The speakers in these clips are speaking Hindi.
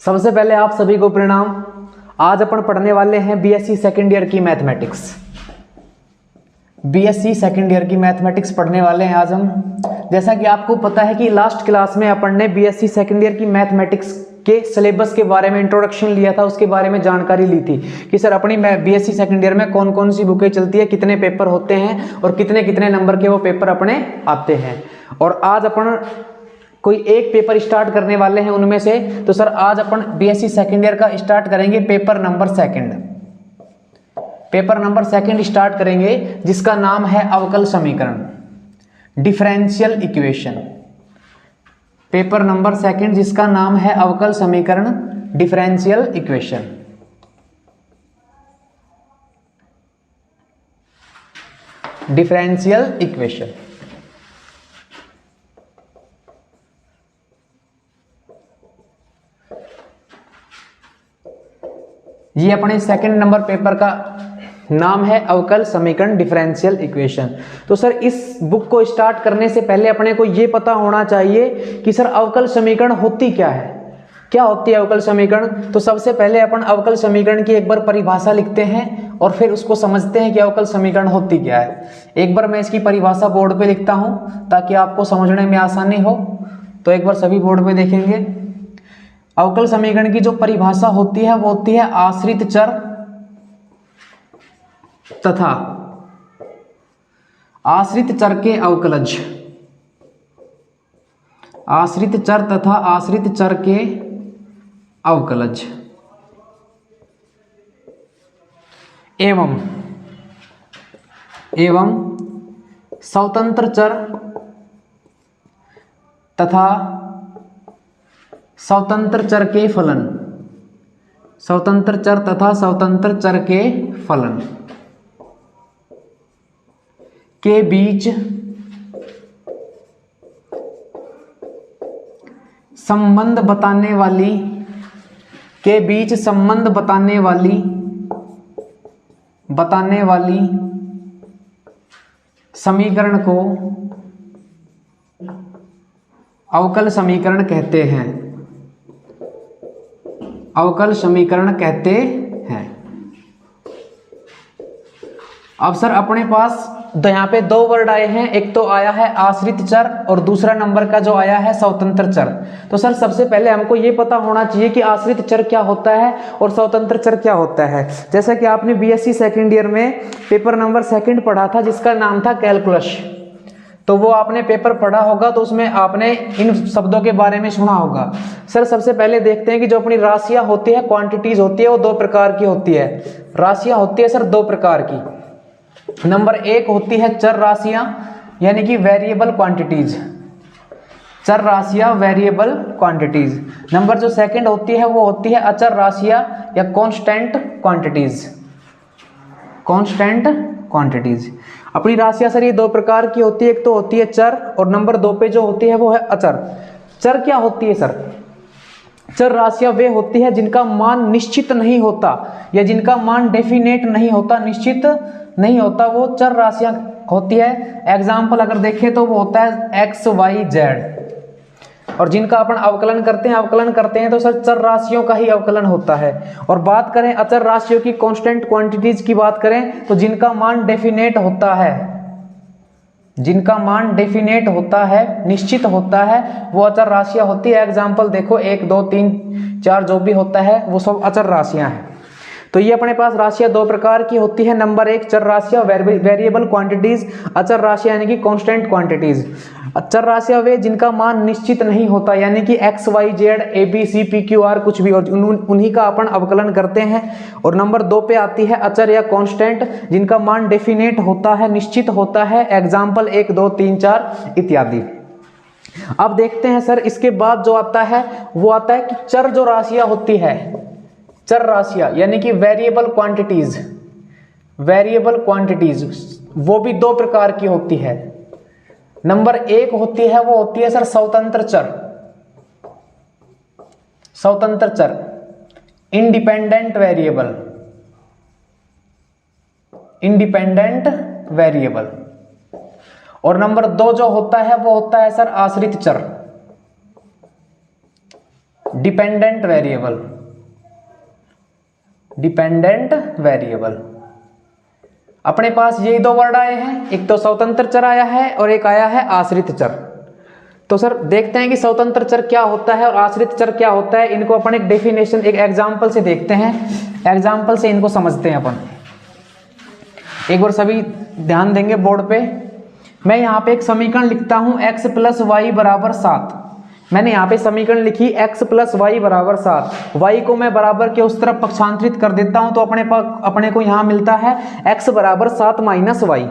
सबसे पहले आप सभी को प्रणाम। आज अपन पढ़ने वाले हैं बीएससी सेकेंड ईयर की मैथमेटिक्स। बीएससी सेकेंड ईयर की मैथमेटिक्स पढ़ने वाले हैं आज हम। जैसा कि आपको पता है कि लास्ट क्लास में अपन ने बीएससी सेकेंड ईयर की मैथमेटिक्स के सिलेबस के बारे में इंट्रोडक्शन लिया था, उसके बारे में जानकारी ली थी कि सर अपनी बीएससी सेकेंड ईयर में कौन कौन सी बुकें चलती है, कितने पेपर होते हैं और कितने कितने नंबर के वो पेपर अपने आते हैं। और आज अपन कोई एक पेपर स्टार्ट करने वाले हैं उनमें से। तो सर आज अपन बीएससी सेकेंड ईयर का स्टार्ट करेंगे paper number second. Paper number second start करेंगे जिसका नाम है अवकल समीकरण, differential equation. Paper number second जिसका नाम है अवकल समीकरण, डिफरेंशियल इक्वेशन। डिफरेंशियल इक्वेशन ये अपने सेकंड नंबर पेपर का नाम है अवकल समीकरण, डिफरेंशियल इक्वेशन। तो सर इस बुक को स्टार्ट करने से पहले अपने को ये पता होना चाहिए कि सर अवकल समीकरण होती क्या है, क्या होती है अवकल समीकरण। तो सबसे पहले अपन अवकल समीकरण की एक बार परिभाषा लिखते हैं और फिर उसको समझते हैं कि अवकल समीकरण होती क्या है। एक बार मैं इसकी परिभाषा बोर्ड पे लिखता हूं ताकि आपको समझने में आसानी हो। तो एक बार सभी बोर्ड पे देखेंगे। अवकल समीकरण की जो परिभाषा होती है वो होती है आश्रित चर तथा आश्रित चर के अवकलज। आश्रित चर तथा आश्रित चर के अवकलज एवं स्वतंत्र चर तथा स्वतंत्र चर के फलन। स्वतंत्र चर तथा स्वतंत्र चर के फलन के बीच संबंध बताने वाली समीकरण को अवकल समीकरण कहते हैं। अवकल समीकरण कहते हैं। अब सर अपने पास यहाँ पे दो वर्ड आए हैं, एक तो आया है आश्रित चर और दूसरा नंबर का जो आया है स्वतंत्र चर। तो सर सबसे पहले हमको ये पता होना चाहिए कि आश्रित चर क्या होता है और स्वतंत्र चर क्या होता है। जैसा कि आपने बीएससी सेकेंड ईयर में पेपर नंबर सेकंड पढ़ा था जिसका नाम था कैलकुलस। तो वो आपने पेपर पढ़ा होगा तो उसमें आपने इन शब्दों के बारे में सुना होगा। सर सबसे पहले देखते हैं कि जो अपनी राशियां होती है, क्वांटिटीज होती है, वो दो प्रकार की होती है। राशियां होती है सर दो प्रकार की। नंबर एक होती है चर राशियां यानी कि वेरिएबल क्वांटिटीज, चर राशियां वेरिएबल क्वांटिटीज। नंबर जो सेकंड होती है वो होती है अचर राशियां या कांस्टेंट क्वांटिटीज। कांस्टेंट क्वांटिटीज अपनी राशियां सर ये दो प्रकार की होती है, एक तो होती है चर और नंबर दो पे जो होती है वो है अचर। चर क्या होती है सर? चर राशियां वे होती है जिनका मान निश्चित नहीं होता या जिनका मान डेफिनेट नहीं होता, निश्चित नहीं होता, वो चर राशियां होती है। एग्जाम्पल अगर देखें तो वो होता है एक्स वाई जेड। और जिनका अपन अवकलन करते हैं तो सर चर राशियों का ही अवकलन होता है। और बात करें अचर राशियों की, कांस्टेंट क्वांटिटीज की बात करें तो जिनका मान डेफिनेट होता है, जिनका मान डेफिनेट होता है, निश्चित होता है, वो अचर राशियां होती है। एग्जाम्पल देखो 1 2 3 4 जो भी होता है वो सब अचर राशियां हैं। तो ये अपने पास राशियां दो प्रकार की होती है। नंबर एक चर राशियां वेरिएबल क्वांटिटीज, अचर राशियां यानी कि कांस्टेंट क्वांटिटीज। अचर राशियां वे जिनका मान निश्चित नहीं होता यानी कि X Y Z A B C P Q R कुछ भी, और उन्हीं का अपन अवकलन करते हैं। और नंबर दो पे आती है अचर या कांस्टेंट जिनका मान डेफिनेट होता है, निश्चित होता है। एग्जाम्पल 1 2 3 4 इत्यादि। अब देखते हैं सर इसके बाद जो आता है वो आता है कि चर जो राशियां होती है, चर राशियां यानी कि वेरिएबल क्वांटिटीज। वेरिएबल क्वांटिटीज वो भी दो प्रकार की होती है। नंबर एक होती है वो होती है सर स्वतंत्र चर। स्वतंत्र चर इंडिपेंडेंट वेरिएबल, इंडिपेंडेंट वेरिएबल। और नंबर दो जो होता है वो होता है सर आश्रित चर। Dependent variable, dependent variable. अपने पास यही दो वर्ड आए हैं, एक तो स्वतंत्र चर आया है और एक आया है आश्रित चर। तो सर देखते हैं कि स्वतंत्र चर क्या होता है और आश्रित चर क्या होता है। इनको अपन एक डेफिनेशन, एक एग्जाम्पल से देखते हैं, एग्जाम्पल से इनको समझते हैं अपन। एक बार सभी ध्यान देंगे बोर्ड पे। मैं यहाँ पे एक समीकरण लिखता हूँ x प्लस वाई बराबर 7। मैंने यहाँ पे समीकरण लिखी x प्लस वाई बराबर 7। y को मैं बराबर के उस तरफ पक्षांतरित कर देता हूँ तो अपने को यहाँ मिलता है x बराबर 7 माइनस वाई।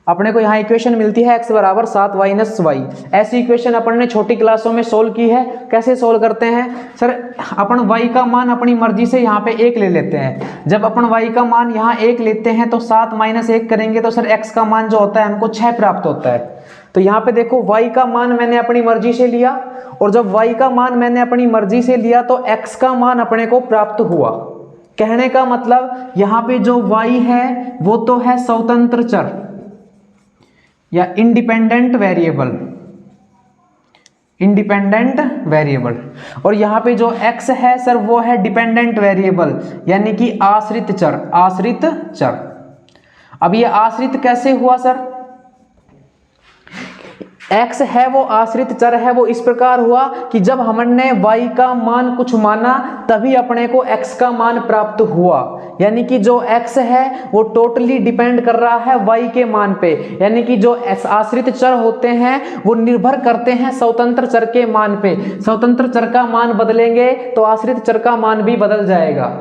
अपने को यहाँ इक्वेशन मिलती है x बराबर 7 माइनस वाई। ऐसी इक्वेशन अपन ने छोटी क्लासों में सोल्व की है। कैसे सोल्व करते हैं सर? अपन y का मान अपनी मर्जी से यहाँ पे 1 ले लेते हैं। जब अपन y का मान यहाँ 1 लेते हैं तो 7 माइनस 1 करेंगे तो सर x का मान जो होता है हमको 6 प्राप्त होता है। तो यहाँ पे देखो y का मान मैंने अपनी मर्जी से लिया और जब y का मान मैंने अपनी मर्जी से लिया तो x का मान अपने को प्राप्त हुआ। कहने का मतलब यहाँ पे जो y है वो तो है स्वतंत्र चर या इंडिपेंडेंट वेरिएबल, इंडिपेंडेंट वेरिएबल, और यहाँ पे जो x है सर वो है डिपेंडेंट वेरिएबल यानी कि आश्रित चर, आश्रित चर। अब ये आश्रित कैसे हुआ सर? x है वो आश्रित चर है, वो इस प्रकार हुआ कि जब हमने y का मान कुछ माना तभी अपने को x का मान प्राप्त हुआ। यानी कि जो x है वो टोटली डिपेंड कर रहा है y के मान पे। यानी कि जो आश्रित चर होते हैं वो निर्भर करते हैं स्वतंत्र चर के मान पे। स्वतंत्र चर का मान बदलेंगे तो आश्रित चर का मान भी बदल जाएगा।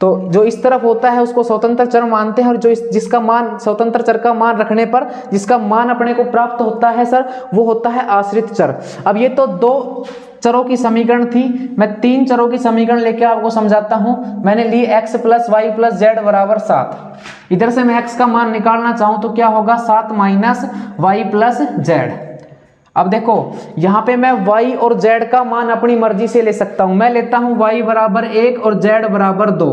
तो जो इस तरफ होता है उसको स्वतंत्र चर मानते हैं और जो जिसका मान स्वतंत्र चर का मान रखने पर जिसका मान अपने को प्राप्त होता है सर वो होता है आश्रित चर। अब ये तो दो चरों की समीकरण थी, मैं 3 चरों की समीकरण लेके आपको समझाता हूं। मैंने ली x plus Y plus Z बराबर 7। इधर से मैं x का मान निकालना चाहूं तो क्या होगा? 7 माइनस वाई प्लस जेड। अब देखो यहाँ पे मैं y और z का मान अपनी मर्जी से ले सकता हूं। मैं लेता हूं y बराबर 1 और z बराबर 2,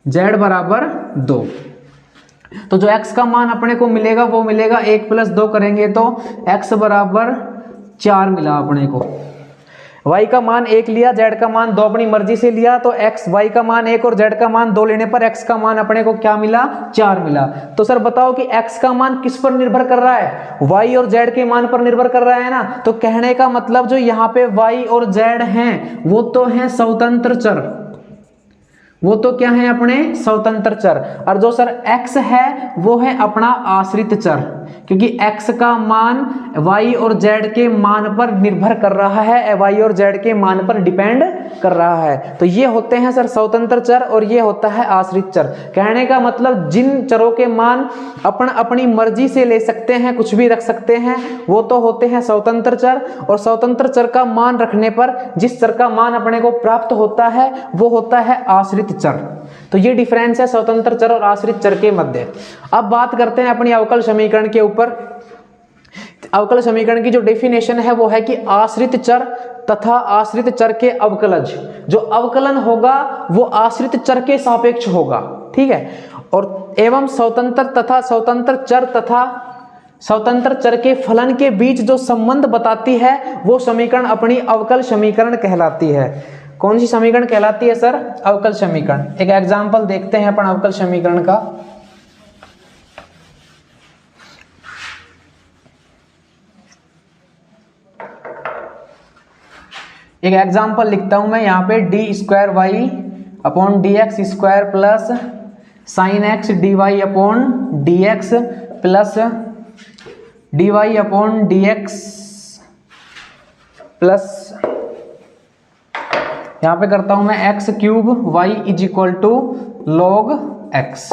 z बराबर 2। तो जो x का मान अपने को मिलेगा वो मिलेगा 1 प्लस 2 करेंगे तो x बराबर 4 मिला अपने को। y का मान 1 लिया, z का मान 2 अपनी मर्जी से लिया तो y का मान 1 और z का मान 2 लेने पर x का मान अपने को क्या मिला? 4 मिला। तो सर बताओ कि x का मान किस पर निर्भर कर रहा है? y और z के मान पर निर्भर कर रहा है ना। तो कहने का मतलब जो यहाँ पे y और z हैं वो तो हैं स्वतंत्र चर, वो तो क्या है? अपने स्वतंत्र चर। और जो सर x है वो है अपना आश्रित चर, क्योंकि x का मान y और z के मान पर निर्भर कर रहा है, y और z के मान पर डिपेंड कर रहा है। तो ये होते हैं सर स्वतंत्र चर और ये होता है आश्रित चर। कहने का मतलब जिन चरों के मान अपन अपनी मर्जी से ले सकते हैं, कुछ भी रख सकते हैं, वो तो होते हैं स्वतंत्र चर। और स्वतंत्र चर का मान रखने पर जिस चर का मान अपने को प्राप्त होता है वो होता है आश्रित चर। तो ये डिफरेंस है स्वतंत्र चर और आश्रित चर के मध्य। अब बात करते हैं अपनी अवकल समीकरण के ऊपर। अवकल समीकरण की जो डेफिनेशन है वो है कि आश्रित चर तथा आश्रित चर के अवकलज, जो अवकलन होगा वो आश्रित चर के सापेक्ष होगा, ठीक है। और एवं स्वतंत्र तथा स्वतंत्र चर तथा स्वतंत्र चर के फलन के बीच जो संबंध बताती है वो समीकरण अपनी अवकल समीकरण कहलाती है। कौन सी समीकरण कहलाती है सर? अवकल समीकरण। एक एग्जांपल देखते हैं अपन अवकल समीकरण का। एक एग्जांपल लिखता हूं मैं यहाँ पे D square Y upon D X square plus sine X D Y upon D X plus D Y upon D X plus यहाँ पे करता हूं मैं X cube Y is equal to log X.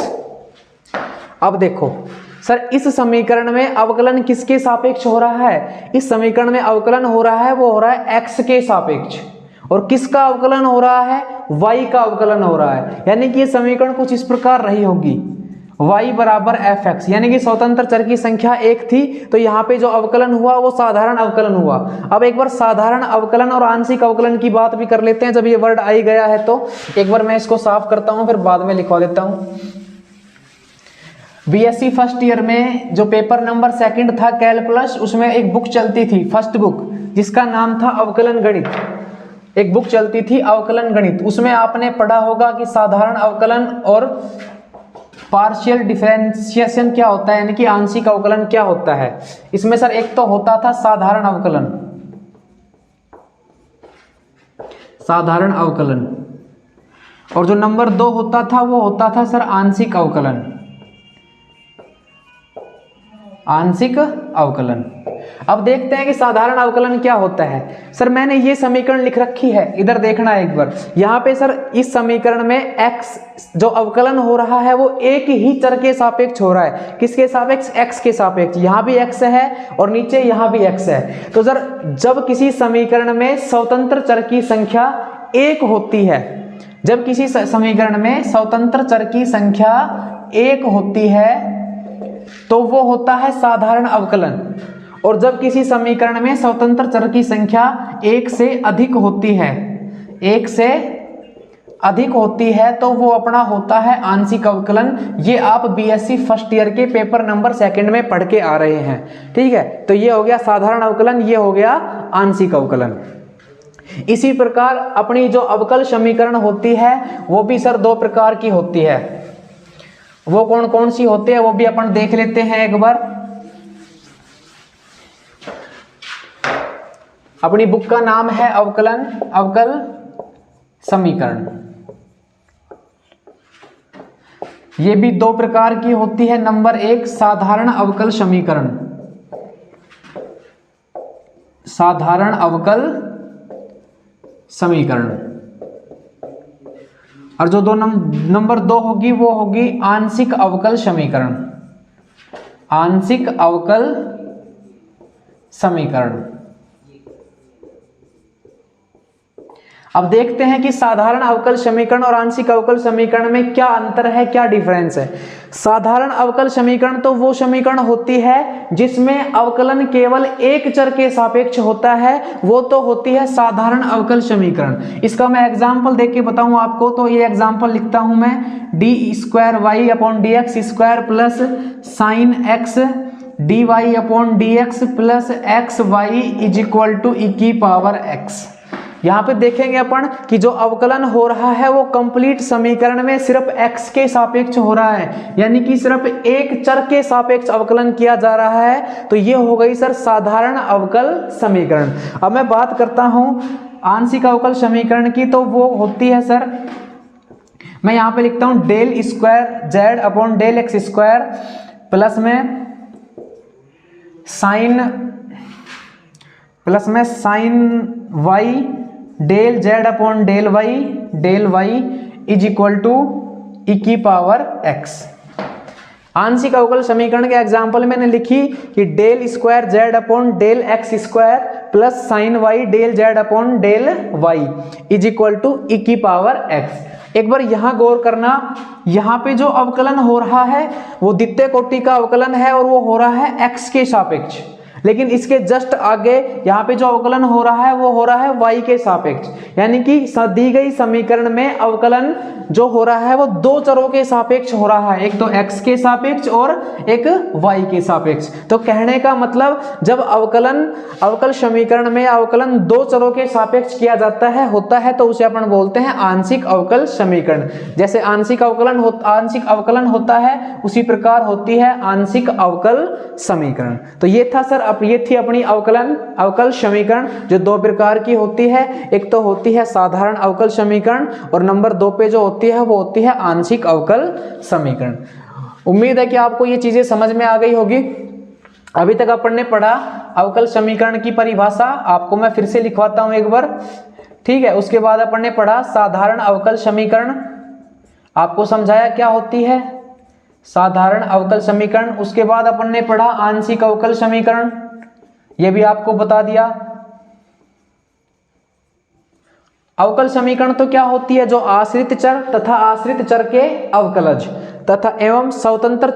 अब देखो सर इस समीकरण में अवकलन किसके सापेक्ष हो रहा है? इस समीकरण में अवकलन हो रहा है वो हो रहा है x के सापेक्ष। और किसका अवकलन हो रहा है? y का अवकलन हो रहा है। यानी कि ये समीकरण कुछ इस प्रकार रही होगी, y बराबर fx, यानी कि स्वतंत्र चर की संख्या 1 थी तो यहाँ पे जो अवकलन हुआ वो साधारण अवकलन हुआ। अब एक बार साधारण अवकलन और आंशिक अवकलन की बात भी कर लेते हैं, जब ये वर्ड आई गया है तो एक बार मैं इसको साफ करता हूँ फिर बाद में लिखवा देता हूँ। बीएससी फर्स्ट ईयर में जो पेपर नंबर 2 था कैलकुलस, उसमें एक बुक चलती थी फर्स्ट बुक जिसका नाम था अवकलन गणित। एक बुक चलती थी अवकलन गणित, उसमें आपने पढ़ा होगा कि साधारण अवकलन और पार्शियल डिफरेंशिएशन क्या होता है, यानी कि आंशिक अवकलन क्या होता है। इसमें सर एक तो होता था साधारण अवकलन, साधारण अवकलन, और जो नंबर 2 होता था वो होता था सर आंशिक अवकलन, आंशिक अवकलन। अब देखते हैं कि साधारण अवकलन क्या होता है। सर मैंने ये समीकरण लिख रखी है, इधर देखना एक बार। यहाँ पे सर इस समीकरण में x जो अवकलन हो रहा है वो एक ही चर के सापेक्ष हो रहा है। किसके सापेक्ष? x के सापेक्ष। यहाँ भी x है और नीचे यहाँ भी x है। तो सर जब किसी समीकरण में स्वतंत्र चर की संख्या 1 होती है, जब किसी समीकरण में स्वतंत्र चर की संख्या 1 होती है तो वो होता है साधारण अवकलन, और जब किसी समीकरण में स्वतंत्र चर की संख्या 1 से अधिक होती है, 1 से अधिक होती है तो वो अपना होता है आंशिक अवकलन। ये आप बीएससी फर्स्ट ईयर के पेपर नंबर 2 में पढ़ के आ रहे हैं, ठीक है। तो ये हो गया साधारण अवकलन, ये हो गया आंशिक अवकलन। इसी प्रकार अपनी जो अवकल समीकरण होती है वो भी सर 2 प्रकार की होती है। वो कौन कौन सी होती है वो भी अपन देख लेते हैं एक बार। अपनी बुक का नाम है अवकलन, अवकल समीकरण। ये भी 2 प्रकार की होती है। नंबर 1 साधारण अवकल समीकरण, साधारण अवकल समीकरण, और जो नंबर 2 होगी वो होगी आंशिक अवकल समीकरण, आंशिक अवकल समीकरण। अब देखते हैं कि साधारण अवकल समीकरण और आंशिक अवकल समीकरण में क्या अंतर है, क्या डिफरेंस है। साधारण अवकल समीकरण तो वो समीकरण होती है जिसमें अवकलन केवल एक चर के सापेक्ष होता है, वो तो होती है साधारण अवकल समीकरण। इसका मैं एग्जांपल देख के बताऊं आपको, तो ये एग्जांपल लिखता हूं मैं, d2y/dx² plus sine x dy/dx plus xy is equal to e⁻x। यहाँ पे देखेंगे अपन कि जो अवकलन हो रहा है वो कंप्लीट समीकरण में सिर्फ x के सापेक्ष हो रहा है, यानी कि सिर्फ एक चर के सापेक्ष अवकलन किया जा रहा है। तो ये हो गई सर साधारण अवकल समीकरण। अब मैं बात करता हूं आंशिक अवकल समीकरण की, तो वो होती है सर, मैं यहाँ पे लिखता हूं del²z/del x² प्लस में sine y del z/del y is equal to e⁻x। आंशिक अवकल समीकरण के एग्जांपल मैंने लिखी कि del²z/del x² plus sine y del z/del y is equal to e⁻x। एक बार यहां गौर करना, यहां पे जो अवकलन हो रहा है वो द्वितीय कोटि का अवकलन है और वो हो रहा है x के सापेक्ष, लेकिन इसके जस्ट आगे यहाँ पे जो अवकलन हो रहा है वो हो रहा है y के सापेक्ष, यानी कि दी गई समीकरण में अवकलन जो हो रहा है वो 2 चरों के सापेक्ष हो रहा है, एक तो x के सापेक्ष और एक y के सापेक्ष। तो कहने का मतलब जब अवकल समीकरण में अवकलन 2 चरों के सापेक्ष किया जाता है होता है तो उसे अपन बोलते हैं आंशिक अवकल समीकरण। जैसे आंशिक अवकलन होता है उसी प्रकार होती है आंशिक अवकल समीकरण। तो ये था सर, ये थी अपनी अवकल समीकरण जो 2 प्रकार की होती है। एक तो होती है साधारण अवकल समीकरण और नंबर 2 पे जो होती है वो होती है आंशिक अवकल समीकरण। उम्मीद है कि आपको ये चीजें समझ में आ गई होगी। अभी तक अपन ने पढ़ा अवकल समीकरण की परिभाषा, आपको मैं फिर से लिखवाता हूं एक बार, ठीक है। उसके बाद अपन ने पढ़ा साधारण अवकल समीकरण, आपको समझाया क्या होती है साधारण अवकल समीकरण। उसके बाद अपन ने पढ़ा आंशिक अवकल समीकरण, यह भी आपको बता दिया। अवकल समीकरण तो क्या होती है, जो आश्रित चर तथा आश्रित चर के अवकलज तथा एवं स्वतंत्र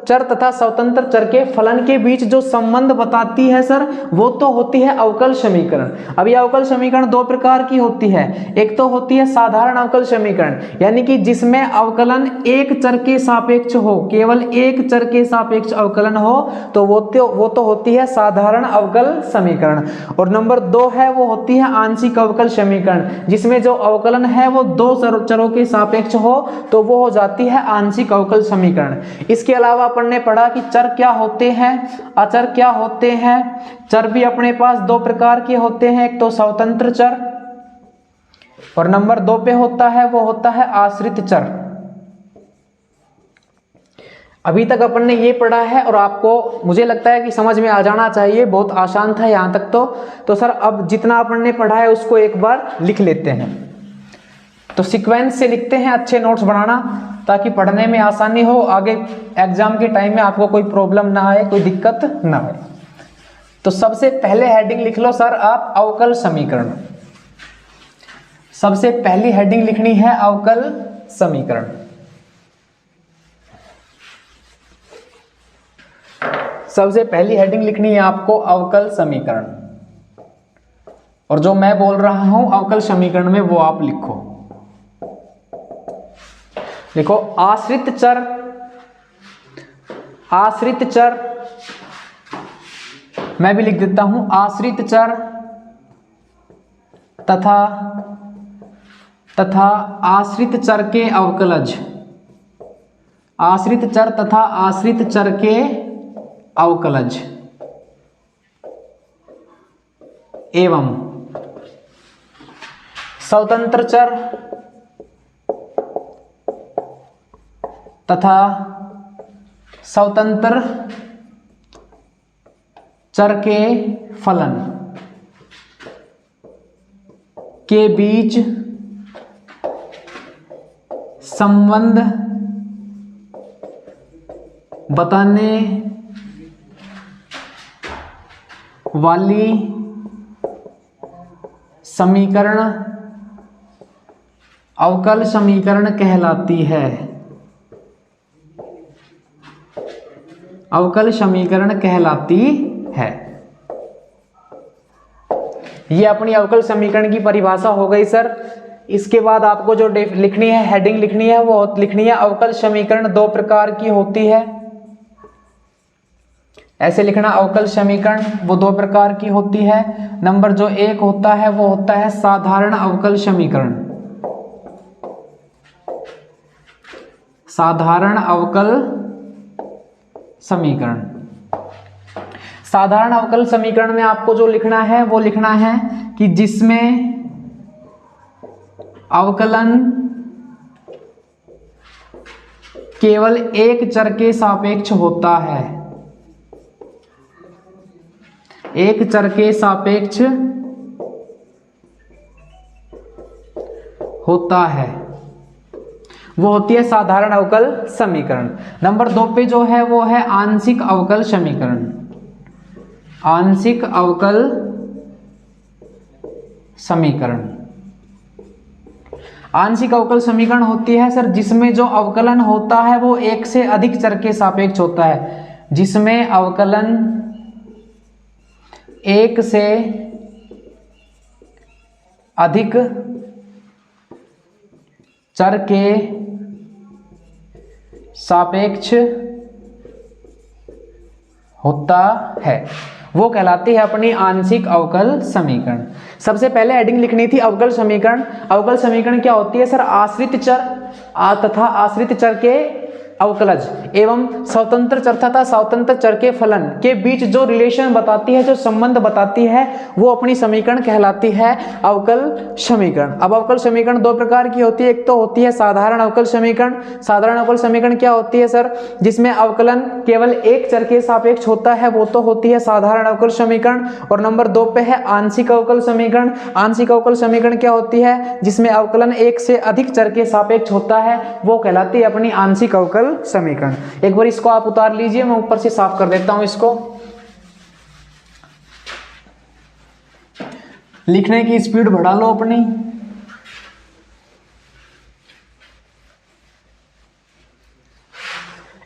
चर तथा स्वतंत्र चर के फलन के बीच जो संबंध बताती है सर, वो तो होती है अवकल समीकरण। अब ये अवकल समीकरण दो प्रकार की होती है। एक तो होती है साधारण अवकल समीकरण, यानी कि जिसमें अवकलन एक चर के सापेक्ष हो, केवल एक चर के सापेक्ष अवकलन हो, तो वो तो होती है साधारण अवकल समीकरण। और नंबर 2 है वो होती है आंशिक अवकल समीकरण, जिसमें जो अवकलन है वो दो चरों के सापेक्ष हो, तो वो हो जाती है आंशिक अवकल समीकरण। इसके अलावा अपन ने पढ़ा कि चर क्या होते हैं, अचर क्या होते हैं। चर भी अपने पास दो प्रकार के होते हैं, एक तो स्वतंत्र चर और नंबर 2 पे होता है वो होता है आश्रित चर। अभी तक अपन ने ये पढ़ा है और आपको मुझे लगता है कि समझ में आ जाना चाहिए, बहुत आसान था यहाँ तक तो सर अब जितना अपन ने पढ़ा है उसको एक बार लिख लेते हैं। तो सीक्वेंस से लिखते हैं, अच्छे नोट्स बनाना ताकि पढ़ने में आसानी हो, आगे एग्जाम के टाइम में आपको कोई प्रॉब्लम ना आए, कोई दिक्कत ना आए। तो सबसे पहले हेडिंग लिख लो सर आप अवकल समीकरण। सबसे पहली हेडिंग लिखनी है अवकल समीकरण। सबसे पहली हेडिंग लिखनी है आपको अवकल समीकरण, और जो मैं बोल रहा हूं अवकल समीकरण में वो आप लिखो। देखो आश्रित चर, आश्रित चर मैं भी लिख देता हूं, आश्रित चर तथा आश्रित चर के अवकलज, आश्रित चर तथा आश्रित चर के अवकलज एवं स्वतंत्र चर तथा स्वतंत्र चर के फलन के बीच संबंध बताने वाली समीकरण अवकल समीकरण कहलाती है। अवकल समीकरण कहलाती है। ये अपनी अवकल समीकरण की परिभाषा हो गई सर। इसके बाद आपको जो लिखनी है, हेडिंग लिखनी है, वो लिखनी है अवकल समीकरण दो प्रकार की होती है। ऐसे लिखना, अवकल समीकरण वो दो प्रकार की होती है। नंबर जो 1 होता है वो होता है साधारण अवकल समीकरण, साधारण अवकल समीकरण। साधारण अवकल समीकरण में आपको जो लिखना है वो लिखना है कि जिसमें अवकलन केवल एक चर के सापेक्ष होता है, एक चर के सापेक्ष होता है, वो होती है साधारण अवकल समीकरण। नंबर 2 पे जो है वो है आंशिक अवकल समीकरण, आंशिक अवकल समीकरण। आंशिक अवकल समीकरण होती है सर जिसमें जो अवकलन होता है वो एक से अधिक चर के सापेक्ष होता है, जिसमें अवकलन एक से अधिक चर के सापेक्ष होता है, वो कहलाती है अपनी आंशिक अवकल समीकरण। सबसे पहले हेडिंग लिखनी थी अवकल समीकरण। अवकल समीकरण क्या होती है सर? आश्रित चर तथा आश्रित चर के अवकलज एवं स्वतंत्र चर तथा स्वतंत्र चर के फलन के बीच जो रिलेशन बताती है, जो संबंध बताती है, वो अपनी समीकरण कहलाती है अवकल समीकरण। अब अवकल समीकरण दो प्रकार की होती है। एक तो होती है साधारण अवकल समीकरण। साधारण अवकल समीकरण क्या होती है सर? जिसमें अवकलन केवल एक चर के सापेक्ष होता है, वो तो होती है साधारण अवकल समीकरण। और नंबर 2 पे है आंशिक अवकल समीकरण। आंशिक अवकल समीकरण क्या होती है? जिसमें अवकलन एक से अधिक चर के सापेक्ष होता है, वो कहलाती है अपनी आंशिक अवकल समीकरण। एक बार इसको आप उतार लीजिए, मैं ऊपर से साफ कर देता हूं इसको। लिखने की स्पीड बढ़ा लो अपनी।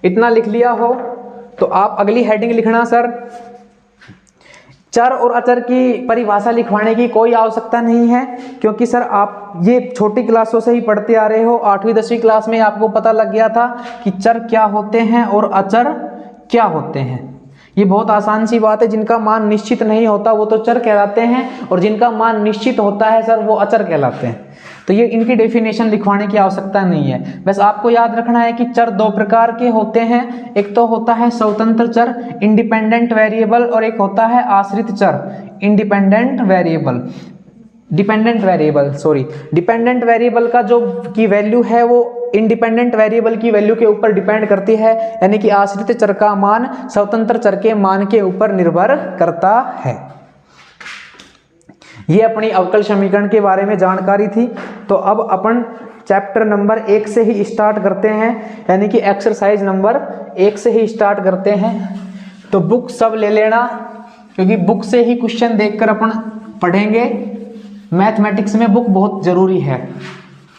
इतना लिख लिया हो तो आप अगली हेडिंग लिखना सर, चर और अचर की परिभाषा लिखवाने की कोई आवश्यकता नहीं है, क्योंकि सर आप ये छोटी क्लासों से ही पढ़ते आ रहे हो। 8वीं 10वीं क्लास में आपको पता लग गया था कि चर क्या होते हैं और अचर क्या होते हैं। ये बहुत आसान सी बात है। जिनका मान निश्चित नहीं होता वो तो चर कहलाते हैं, और जिनका मान निश्चित होता है सर वो अचर कहलाते हैं। तो ये इनकी डेफिनेशन लिखवाने की आवश्यकता नहीं है। बस आपको याद रखना है कि चर दो प्रकार के होते हैं, एक तो होता है स्वतंत्र चर इंडिपेंडेंट वेरिएबल, और एक होता है आश्रित चर इंडिपेंडेंट वेरिएबल डिपेंडेंट वेरिएबल का जो की वैल्यू है वो इंडिपेंडेंट वेरिएबल की वैल्यू के ऊपर डिपेंड करती है, यानी कि आश्रित चर का मान स्वतंत्र चर के मान के ऊपर निर्भर करता है। ये अपनी अवकल समीकरण के बारे में जानकारी थी। तो अब अपन चैप्टर नंबर 1 से ही स्टार्ट करते हैं, यानी कि एक्सरसाइज नंबर 1 से ही स्टार्ट करते हैं। तो बुक सब ले लेना, क्योंकि बुक से ही क्वेश्चन देखकर अपन पढ़ेंगे। मैथमेटिक्स में बुक बहुत जरूरी है,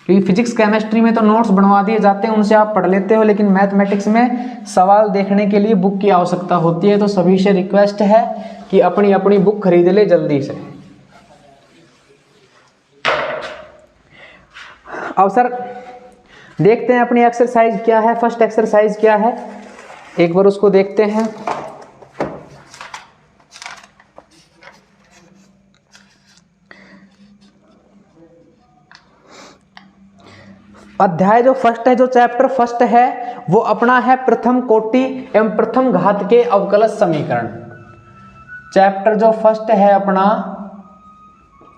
क्योंकि फिजिक्स केमिस्ट्री में तो नोट्स बनवा दिए जाते हैं, उनसे आप पढ़ लेते हो, लेकिन मैथमेटिक्स में सवाल देखने के लिए बुक की आवश्यकता होती है। तो सभी से रिक्वेस्ट है कि अपनी अपनी बुक खरीद ले जल्दी से। अब सर देखते हैं अपनी एक्सरसाइज क्या है, फर्स्ट एक्सरसाइज क्या है, एक बार उसको देखते हैं। अध्याय जो फर्स्ट है, जो चैप्टर फर्स्ट है वो अपना है प्रथम कोटि एवं प्रथम घात के अवकलज समीकरण। चैप्टर जो फर्स्ट है अपना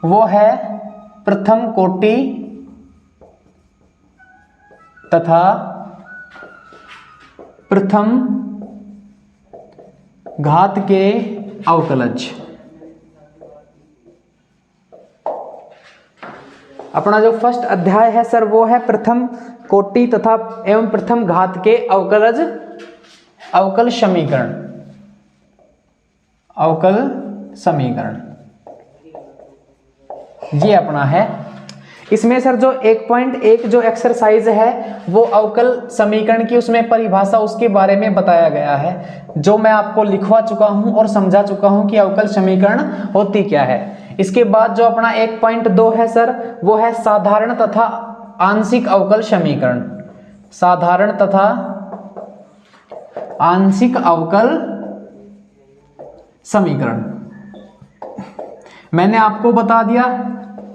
वो है प्रथम कोटि तथा प्रथम घात के अवकलज। अपना जो फर्स्ट अध्याय है सर वो है प्रथम कोटि तथा एवं प्रथम घात के अवकलज अवकल समीकरण। अवकल समीकरण ये अपना है। इसमें सर जो 1.1 जो एक्सरसाइज है वो अवकल समीकरण की उसमें परिभाषा उसके बारे में बताया गया है, जो मैं आपको लिखवा चुका हूं और समझा चुका हूं कि अवकल समीकरण होती क्या है। इसके बाद जो अपना 1.2 है सर वो है साधारण तथा आंशिक अवकल समीकरण। साधारण तथा आंशिक अवकल समीकरण। मैंने आपको बता दिया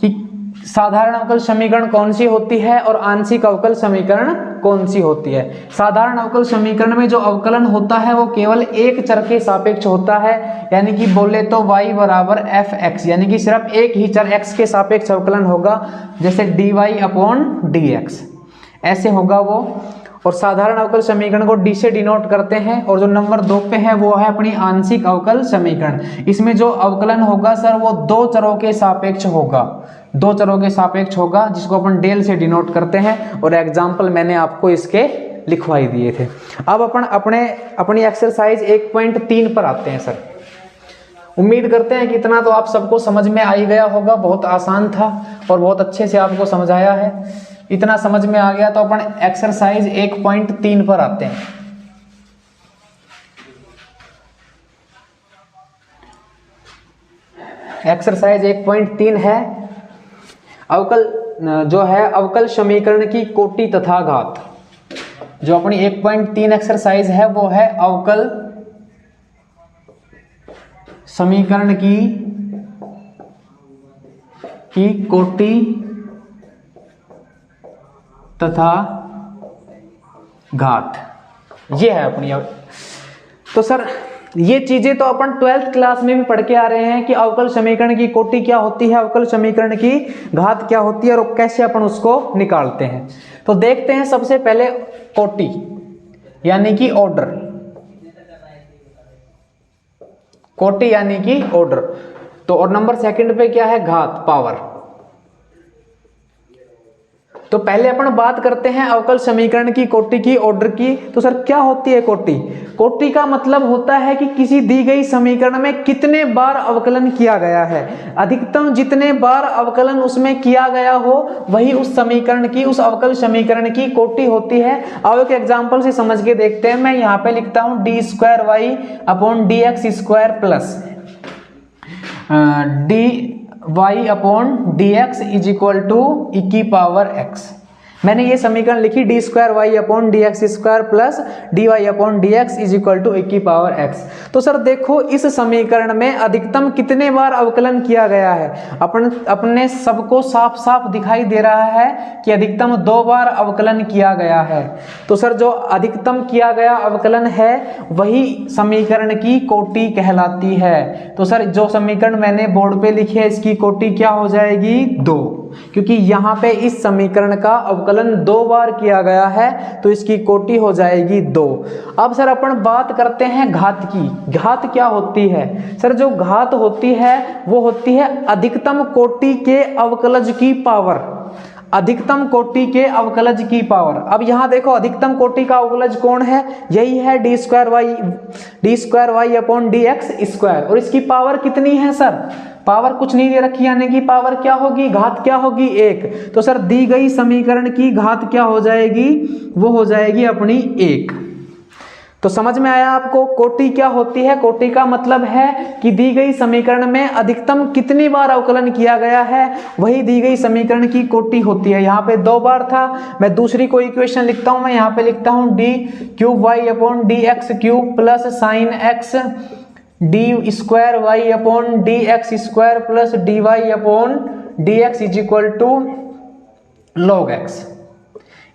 कि साधारण अवकल समीकरण कौन सी होती है और आंशिक अवकल समीकरण कौन सी होती है। साधारण अवकल समीकरण में जो अवकलन होता है वो केवल एक चर के सापेक्ष होता है, यानी कि बोले तो y बराबर fx, यानी कि सिर्फ एक ही चर x के सापेक्ष अवकलन होगा, जैसे dy/dx ऐसे होगा वो। और साधारण अवकल समीकरण को d से डिनोट करते हैं। और जो नंबर 2 पे है वो है अपनी आंशिक अवकल समीकरण। इसमें जो अवकलन होगा सर वो दो चरों के सापेक्ष होगा, दो चरों के सापेक्ष होगा, जिसको अपन डेल से डिनोट करते हैं। और एग्जाम्पल मैंने आपको इसके लिखवाई दिए थे। अब अपन अपनी एक्सरसाइज 1.3 पर आते हैं सर। उम्मीद करते हैं कि इतना तो आप सबको समझ में आ ही गया होगा, बहुत आसान था और बहुत अच्छे से आपको समझाया है। इतना समझ में आ गया तो अपन एक्सरसाइज 1.3 पर आते हैं। एक्सरसाइज 1.3 है अवकल जो है अवकल समीकरण की कोटि तथा घात। जो अपनी 1.3 एक्सरसाइज है वो है अवकल समीकरण की कोटि तथा घात। ये है अपनी। तो सर ये चीजें तो अपन 12th क्लास में भी पढ़ के आ रहे हैं कि अवकल समीकरण की कोटि क्या होती है, अवकल समीकरण की घात क्या होती है और कैसे अपन उसको निकालते हैं। तो देखते हैं सबसे पहले कोटि यानी कि ऑर्डर। कोटि यानी कि ऑर्डर। तो और नंबर सेकंड पे क्या है, घात, पावर। तो पहले अपन बात करते हैं अवकल समीकरण की कोटि की, ऑर्डर की। तो सर क्या होती है कोटि? कोटि का मतलब होता है कि किसी दी गई समीकरण में कितने बार अवकलन किया गया है, अधिकतम जितने बार अवकलन उसमें किया गया हो वही उस समीकरण की, उस अवकल समीकरण की कोटि होती है। अब एक एग्जांपल से समझ के देखते हैं। मैं यहाँ पे लिखता हूं D square Y upon D X square plus D Y upon D X is equal to E की पावर एक्स। मैंने ये समीकरण लिखी D square Y upon D X square plus D Y upon D X is equal to E की पावर एक्स। तो सर देखो इस समीकरण में अधिकतम कितने बार अवकलन किया गया है? अपने सबको साफ साफ दिखाई दे रहा है कि अधिकतम 2 बार अवकलन किया गया है। तो सर जो अधिकतम किया गया अवकलन है वही समीकरण की कोटि कहलाती है। तो सर जो समीकरण मैंने बोर्ड पे लिखे है इसकी कोटि क्या हो जाएगी? 2, क्योंकि यहाँ पे इस समीकरण का अवकलन 2 बार किया गया है तो इसकी कोटि हो जाएगी 2। अब सर अपन बात करते हैं घात की। घात क्या होती है? सर जो घात होती है वो होती है अधिकतम कोटि के अवकलज की पावर, अधिकतम कोटि के अवकलज की पावर। अब यहां देखो अधिकतम कोटि का अवकलज कौन है? यही है D square Y upon D X square. और इसकी पावर कितनी है सर? पावर कुछ नहीं दे रखी, यानी कि पावर क्या होगी? घात क्या होगी? 1। तो सर दी गई समीकरण की घात क्या हो जाएगी? वो हो जाएगी अपनी 1। तो समझ में आया आपको कोटि क्या होती है? कोटि का मतलब है कि दी गई समीकरण में अधिकतम कितनी बार अवकलन किया गया है वही दी गई समीकरण की कोटि होती है। यहाँ पे 2 बार था, मैं दूसरी कोई इक्वेशन लिखता हूं। मैं यहाँ पे लिखता हूं D cube Y upon D X cube plus sine X D square Y upon D X square plus D Y upon D X is equal to log X.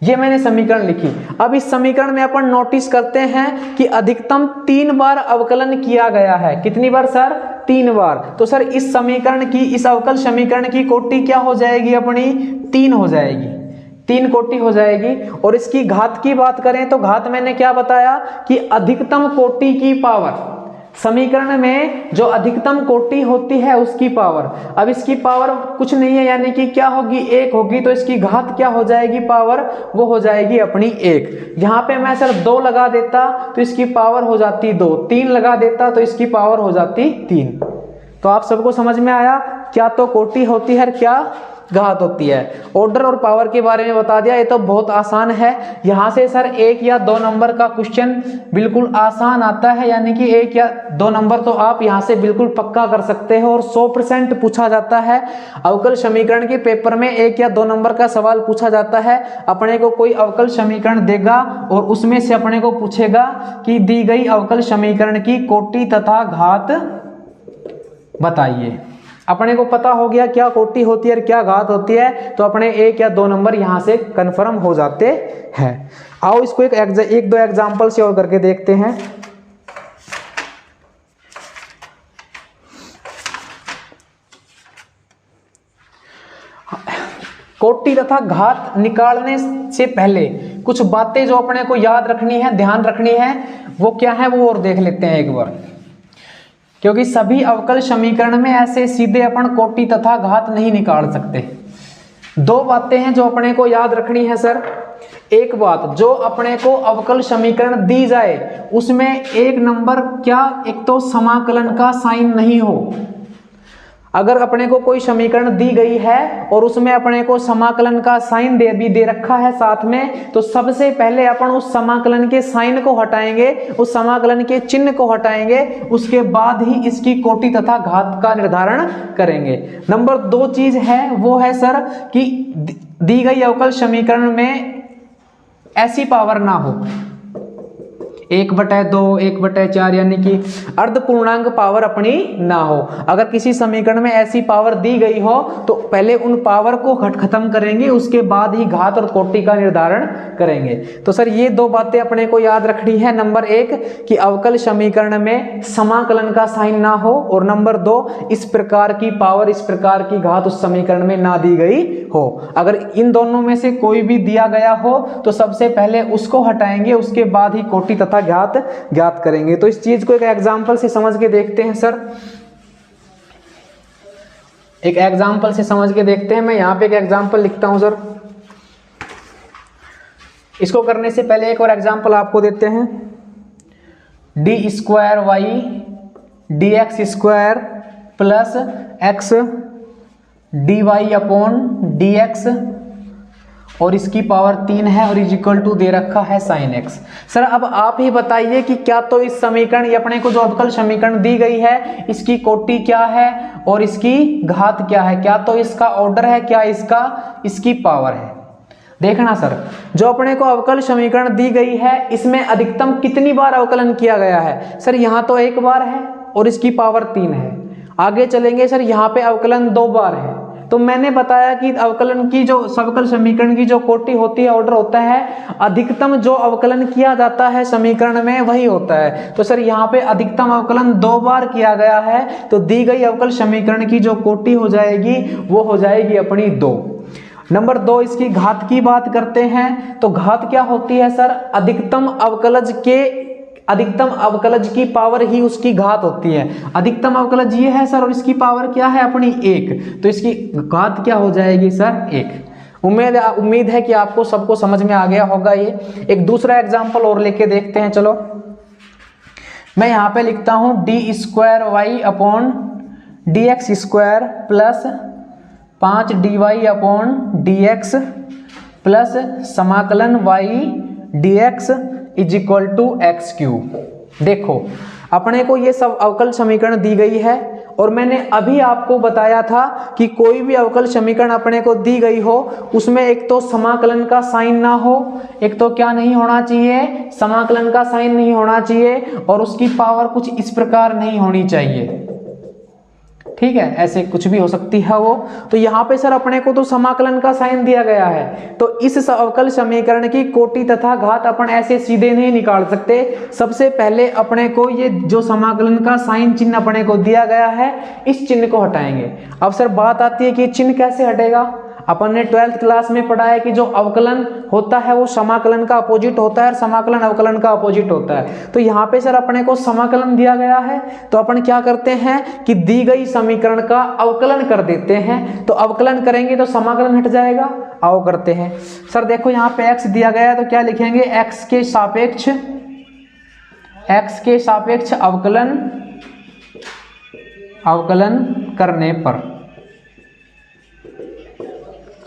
ये मैंने समीकरण लिखी। अब इस समीकरण में अपन नोटिस करते हैं कि अधिकतम 3 बार अवकलन किया गया है। कितनी बार सर? 3 बार। तो सर इस समीकरण की, इस अवकल समीकरण की कोटि क्या हो जाएगी अपनी? 3 हो जाएगी। 3 कोटि हो जाएगी। और इसकी घात की बात करें तो घात मैंने क्या बताया कि अधिकतम कोटि की पावर, समीकरण में जो अधिकतम कोटि होती है उसकी पावर। अब इसकी पावर कुछ नहीं है, यानी कि क्या होगी? 1 होगी। तो इसकी घात क्या हो जाएगी? पावर वो हो जाएगी अपनी 1। यहां पे मैं सर 2 लगा देता तो इसकी पावर हो जाती 2, 3 लगा देता तो इसकी पावर हो जाती 3। तो आप सबको समझ में आया क्या तो कोटि होती है, क्या घात होती है। ऑर्डर और पावर के बारे में बता दिया। ये तो बहुत आसान है। यहां से सर 1 या 2 नंबर का क्वेश्चन बिल्कुल आसान आता है, यानी कि 1 या 2 नंबर तो आप यहां से बिल्कुल पक्का कर सकते हो और 100% पूछा जाता है। अवकल समीकरण के पेपर में 1 या 2 नंबर का सवाल पूछा जाता है। अपने को कोई अवकल समीकरण देगा और उसमें से अपने को पूछेगा कि दी गई अवकल समीकरण की कोटि तथा घात बताइए। अपने को पता हो गया क्या कोटि होती है और क्या घात होती है, तो अपने 1 या 2 नंबर यहां से कंफर्म हो जाते हैं। आओ इसको एक दो एग्जांपल से और करके देखते हैं। कोटि तथा घात निकालने से पहले कुछ बातें जो अपने को याद रखनी है, ध्यान रखनी है, वो क्या है वो और देख लेते हैं एक बार। क्योंकि सभी अवकल समीकरण में ऐसे सीधे अपन कोटि तथा घात नहीं निकाल सकते। 2 बातें हैं जो अपने को याद रखनी है सर। एक बात, जो अपने को अवकल समीकरण दी जाए उसमें 1 नंबर क्या, एक तो समाकलन का साइन नहीं हो। अगर अपने को कोई समीकरण दी गई है और उसमें अपने को समाकलन का साइन दे रखा है साथ में, तो सबसे पहले अपन उस समाकलन के साइन को हटाएंगे, उस समाकलन के चिन्ह को हटाएंगे, उसके बाद ही इसकी कोटि तथा घात का निर्धारण करेंगे। नंबर 2 चीज है वो है सर कि दी गई अवकल समीकरण में ऐसी पावर ना हो 1/2, 1/4, यानी कि अर्धपूर्णांक पावर अपनी ना हो। अगर किसी समीकरण में ऐसी पावर दी गई हो तो पहले उन पावर को खत्म करेंगे, उसके बाद ही घात और कोटि का निर्धारण करेंगे। तो सर ये 2 बातें अपने को याद रखनी है। नंबर 1 कि अवकल समीकरण में समाकलन का साइन ना हो, और नंबर 2 इस प्रकार की पावर, इस प्रकार की घात उस समीकरण में ना दी गई हो। अगर इन दोनों में से कोई भी दिया गया हो तो सबसे पहले उसको हटाएंगे, उसके बाद ही कोटि तथा ज्ञात करेंगे। तो इस चीज को एक एग्जांपल से समझ के देखते हैं सर। एक एग्जांपल से समझ के देखते हैं। मैं यहां पे एक एग्जांपल लिखता हूं सर। इसको करने से पहले एक और एग्जांपल आपको देते हैं। D square Y D X square plus X D Y upon D X और इसकी पावर 3 है और इज इक्वल टू दे रखा है साइन एक्स। सर अब आप ही बताइए कि क्या तो इस समीकरण, ये अपने को जो अवकल समीकरण दी गई है, इसकी कोटि क्या है और इसकी घात क्या है, क्या तो इसका ऑर्डर है, क्या इसकी पावर है। देखना सर, जो अपने को अवकल समीकरण दी गई है इसमें अधिकतम कितनी बार अवकलन किया गया है। सर यहाँ तो एक बार है और इसकी पावर 3 है। आगे चलेंगे सर, यहाँ पे अवकलन 2 बार है। तो मैंने बताया कि अवकलन की जो अवकल समीकरण की जो कोटि होती है, ऑर्डर होता है, अधिकतम जो अवकलन किया जाता है समीकरण में वही होता है। तो सर यहाँ पे अधिकतम अवकलन 2 बार किया गया है, तो दी गई अवकल समीकरण की जो कोटि हो जाएगी वो हो जाएगी अपनी 2। नंबर 2, इसकी घात की बात करते हैं। तो घात क्या होती है सर, अधिकतम अवकलज की पावर ही उसकी घात होती है। अधिकतम अवकलज ये है सर और इसकी पावर क्या है अपनी 1, तो इसकी घात क्या हो जाएगी सर 1। उम्मीद है कि आपको सबको समझ में आ गया होगा। ये एक दूसरा एग्जांपल और लेके देखते हैं। चलो मैं यहाँ पे लिखता हूं D square Y upon D X square plus 5 D Y upon D X plus समाकलन Y D X is equal to X cube. देखो अपने को ये सब अवकल समीकरण दी गई है और मैंने अभी आपको बताया था कि कोई भी अवकल समीकरण अपने को दी गई हो उसमें एक तो समाकलन का साइन ना हो, एक तो क्या नहीं होना चाहिए, समाकलन का साइन नहीं होना चाहिए और उसकी पावर कुछ इस प्रकार नहीं होनी चाहिए। ठीक है, ऐसे कुछ भी हो सकती है वो। तो यहाँ पे सर अपने को तो समाकलन का साइन दिया गया है, तो इस अवकल समीकरण की कोटि तथा घात अपन ऐसे सीधे नहीं निकाल सकते। सबसे पहले अपने को ये जो समाकलन का साइन चिन्ह अपने को दिया गया है इस चिन्ह को हटाएंगे। अब सर बात आती है कि चिन्ह कैसे हटेगा। अपन ने 12th क्लास में पढ़ा है कि जो अवकलन होता है वो समाकलन का अपोजिट होता है और समाकलन अवकलन का अपोजिट होता है। तो यहाँ पे सर अपने को समाकलन दिया गया है, तो अपन क्या करते हैं कि दी गई समीकरण का अवकलन कर देते हैं। तो अवकलन करेंगे तो समाकलन हट जाएगा। आओ करते हैं। सर देखो यहाँ पे x दिया गया है तो क्या लिखेंगे, x के सापेक्ष अवकलन करने पर।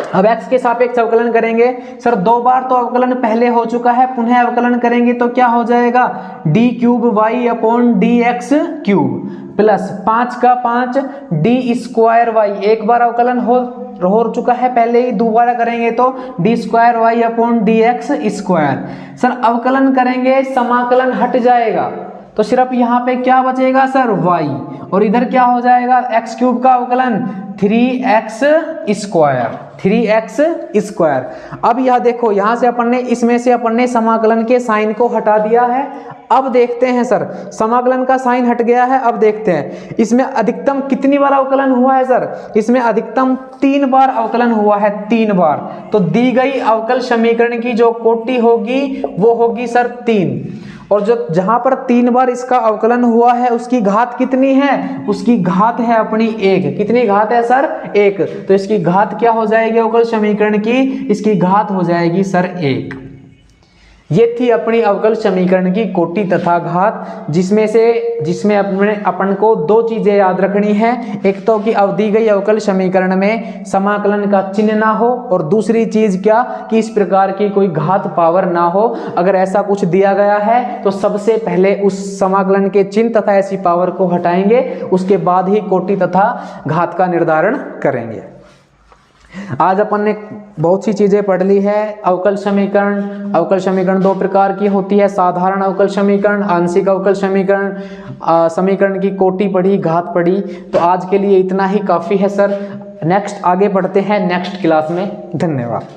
अब x के सापेक्ष अवकलन करेंगे। सर 2 बार तो अवकलन पहले हो चुका है, पुनः अवकलन करेंगे तो क्या हो जाएगा, D cube Y upon D X cube plus 5 का 5 डी स्क्वायर वाई। एक बार अवकलन हो चुका है पहले ही, दोबारा करेंगे तो D square Y upon D X square. Sir अवकलन करेंगे समाकलन हट जाएगा तो सिर्फ यहाँ पे क्या बचेगा सर y, और इधर क्या हो जाएगा x क्यूब का अवकलन 3x स्क्वायर। अब यह देखो यहाँ से इसमें से अपन ने समाकलन के साइन को हटा दिया है। अब देखते हैं सर, समाकलन का साइन हट गया है। अब देखते हैं इसमें अधिकतम कितनी बार अवकलन हुआ है सर, इसमें अधिकतम 3 बार अवकलन हुआ है, 3 बार। तो दी गई अवकल समीकरण की जो कोटि होगी वो होगी सर 3, और जो जहां पर 3 बार इसका अवकलन हुआ है उसकी घात कितनी है, उसकी घात है अपनी 1। कितनी घात है सर, 1। तो इसकी घात क्या हो जाएगी अवकल समीकरण की, इसकी घात हो जाएगी सर 1। ये थी अपनी अवकल समीकरण की कोटि तथा घात, जिसमें अपन को 2 चीजें याद रखनी है। एक तो कि दी गई अवकल समीकरण में समाकलन का चिन्ह ना हो, और दूसरी चीज क्या कि इस प्रकार की कोई घात पावर ना हो। अगर ऐसा कुछ दिया गया है तो सबसे पहले उस समाकलन के चिन्ह तथा ऐसी पावर को हटाएंगे, उसके बाद ही कोटि तथा घात का निर्धारण करेंगे। आज अपन ने बहुत सी चीजें पढ़ ली है। अवकल समीकरण 2 प्रकार की होती है, साधारण अवकल समीकरण, आंशिक अवकल समीकरण, समीकरण की कोटि पढ़ी, घात पढ़ी। तो आज के लिए इतना ही काफी है सर। नेक्स्ट आगे बढ़ते हैं नेक्स्ट क्लास में। धन्यवाद।